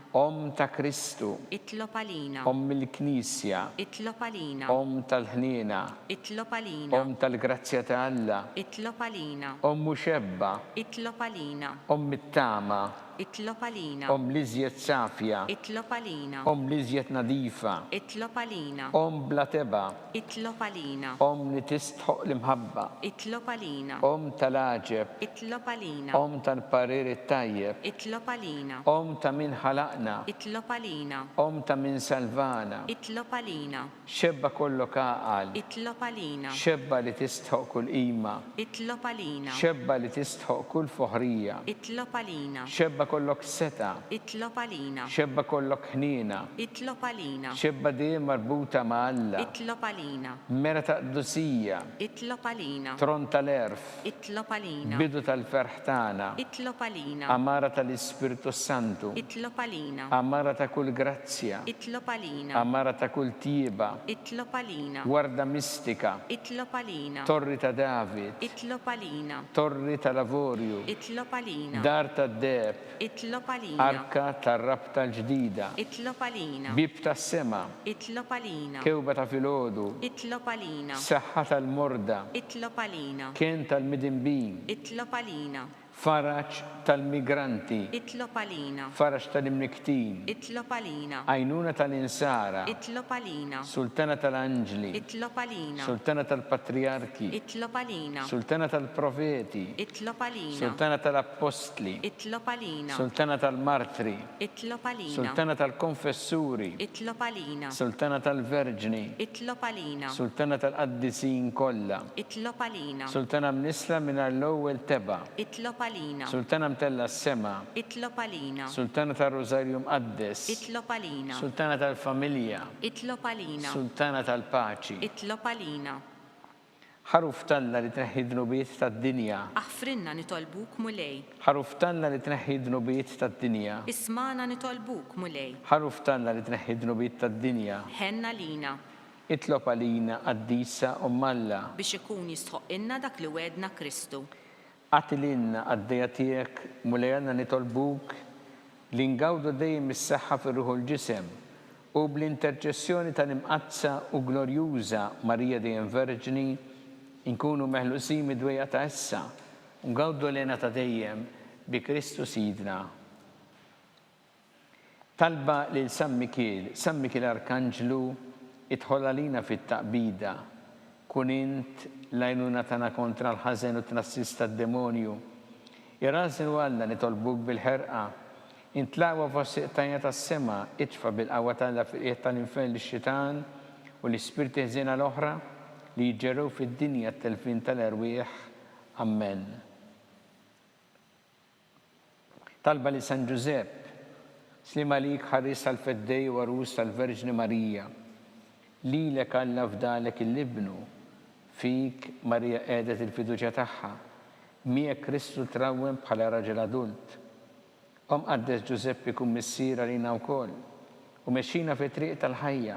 Ta' Kristu. Itlob għalina. Il-Knisja. Itlob għalina. Tal-ħniena. Itlob għalina. Tal-grazzja ta' Alla. Itlob għalina. Muxebba. Itlob għalina. It-tama. Itlob għalina. Liżjed safja. Itlob għalina. Liżjed nadifa. Itlob għalina. Bla teba. Itlob għalina. Li tistħoq l-imħabba. Itlob għalina. Tal-aġeb. Itlob għalina. Tal-parir it-tajjeb. Itlob għalina. Ta' min ħalaqna. Itlob għalina. Ta' min salvana. Itlob għalina. Xebba kollok għaqal. Itlob għalina. Xebba li tistħoq kull qima. Itlob għalina. Xebba li tistħoq kull foħrija. Itlob għalina. Xebba kollok seta. Itlob għalina. Xebba kollok ħnina. Itlob għalina. Xebba dejjem marbuta ma' Alla. Itlob għalina. Mera ta' qdusija. Itlob għalina. Tron tal-erf. Itlob għalina. Bidu tal-ferħ tagħna. Itlob għalina. Amara tal-Ispirtu Santu. Itlob għalina. Amara ta' kull grazzja. Itlob għalina. Amara ta' kull tieba. Itlob għalina. Warda mistika. Itlob għalina. Torri ta' David. Itlob għalina. Torri ta' lavorju. Itlob għalina. Dar ta' deb. Itlob għalina. Arka tar-rabta l-ġdida. Itlob għalina. Bib ta' sema. Itlob għalina. Kewba ta' filgħodu. Itlob għalina. Saħħa tal-morda. Itlob għalina. Kien tal-midinbin. Itlob għalina. Faraġ tal-migranti. Itlob għalina. Faraġ tal-imniktin. Itlob għalina. Għajnuna tal-insara. Itlob għalina. Sultana tal-anġli. Itlob għalina. Sultana tal-patriarki. Itlob għalina. Sultana tal-profeti. Itlob għalina. Sultana tal-apostli. Itlob għalina. Sultana tal-martri. Itlob għalina. Sultana tal-konfessuri. Itlob għalina. Sultana tal-verġni. Itlob għalina. Sultana tal-qaddisin kollha. Itlob għalina. Sultana mnisla minn l-ewwel teba. Itlob għalina. Sultana mtella s-sema. Itlob għalina. Sultana tal-Rosarium Qaddes. Itlob għalina. Sultana tal-familja. Itlob għalina. Sultana tal-paċi. Itlob għalina. ħaruf talla li tneħħi dnubiet tad-dinja. Aħfrinna nitolbuk mulej. ħaruf talla li tneħħi dnubiet tad-dinja. Ismana nitolbuk mulej. ħaruf talla li tneħħi dnubiet tad-dinja. Ħenna lina. Itlob għalina qaddisa Alla. Biex ikun jistħoq inna dak li wedna Kristu. Għatilinna għaddeja tiegħek mulejna nitolbuk li ngawdu dejjem is-saħħa fir-ruħu l-ġisem u bl-interċessjoni tal-imqazza u glorjuża Marija dejjem Verġni inkunu meħlusin mid-dwejja ta' issa u ngawdu lena ta' dejjem bi Kristu Sidna. Talba lil San Mikiel Arkanġlu idħol għalina fit-taqbida. Kun int l-għajnuna tana kontra l-ħazen u tnassis tad-demonju. Irrażin Alla nitolbuk bil-ħerqa. Intlawa fossi tajja tas-sema itfa bil-qawwa tal-qiegħed tal-infern lix-xitan u l-ispirti ħżiena l-oħra li jġerrew fid-dinja t-telfin tal-erwieħ. Amen. Talba li San Giusepp, slima lik ħaris tal-feddej u arus tal-Verġni Marija, lilek Alla fdalek il-libnu, fik Marija qedet il-fiduċja tagħha, miegħek Kristu trawwem bħala raġel adult. Qaddes Giuseppe kun missiera lina wkoll u mexxina fi triq tal-ħajja,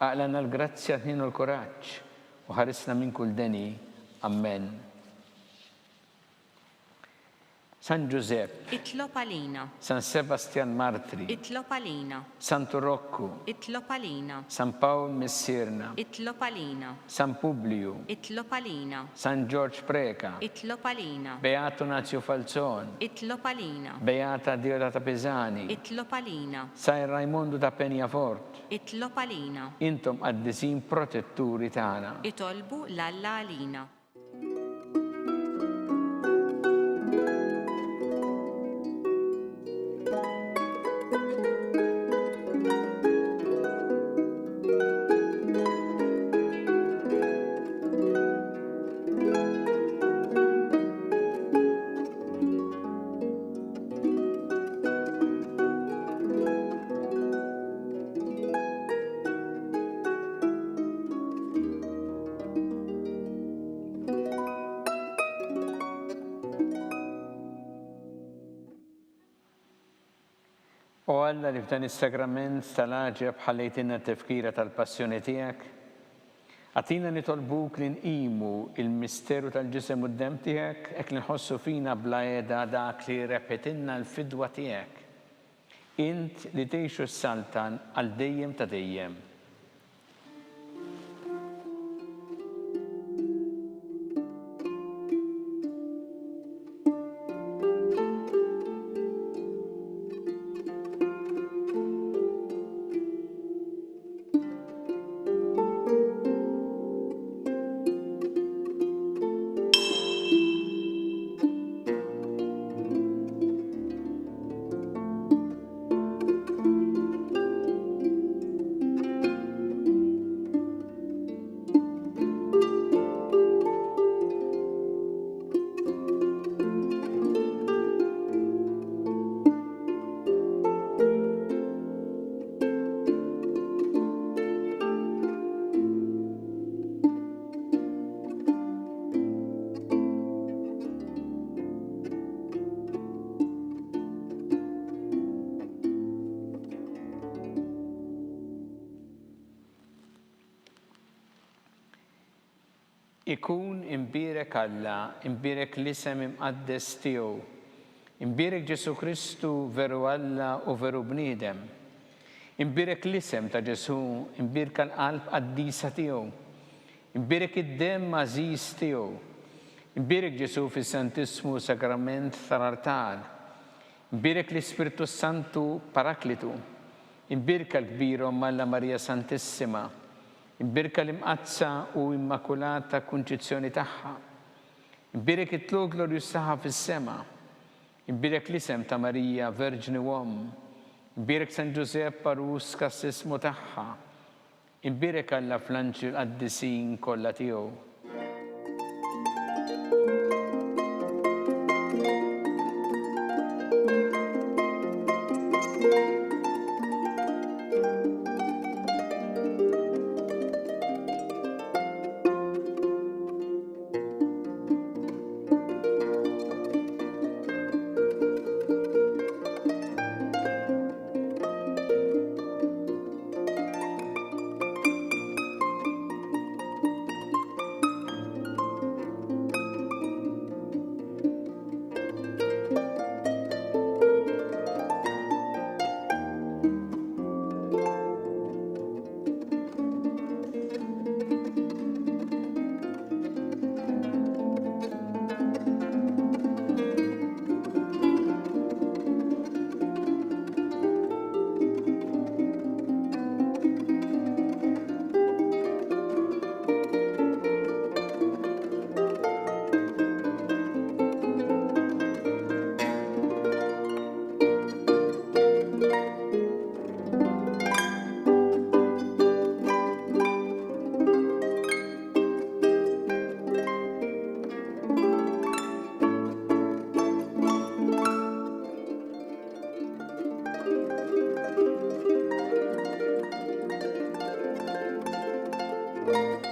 aqlana l-grazzja tnienu l-kuraġġ u ħarisna minn kull deni. Amen. San Giuseppe, Itlob għalina. San Sebastian Martri, Itlob għalina. Santu Rocco, Itlob għalina. San Paul Missirna, Itlob għalina. San Publiu, Itlob għalina. San George Preka, Itlob għalina. Beato Nazio Falzon, Itlob għalina. Beata Diodata Pesani, Itlob għalina. San Raimondo da Peñafort, Itlob għalina. intom qaddisin protetturi tagħna. Itolbu l-Alla għalina. U Alla li f'dan is-sagrament tal-għaġeb ħallejtina t-tifkira tal-passjoni tiegħek, għatina nitolbuk li nqimu il-misteru tal-ġisem u d-dem tiegħek, hekk li nħossu fina bla qiegħda dak li repetinna l-fidwa tiegħek. Int li tgħixu s-saltan għal dejjem ta' dejjem. Ikun imbirek Alla, imbirek l-isem imqaddes tiegħu, imbirek Ġesu Kristu veru Alla u veru bniedem, imbirek l-isem ta' Ġesu, imbirek l-qalb qaddisa tiegħu, imbirek id-dem għażiż tiegħu, imbirek Ġesu fis-Santismu Sagrament tal-Artal, imbirek l-Ispiritu Santu Paraklitu, imbirek l-kbirhom Alla Marija Santissima, imbirka l-imqazza u immakulata kunċizzjoni tagħha. Imbirek it-tlu glorjus tagħha fis-sema. Imbirek l-isem ta' Marija Verġni Uomm. Imbirek San Giuseppe Arus kassismu tagħha. Imbirek Alla fl-anġel qaddisin kollha tiegħu. Thank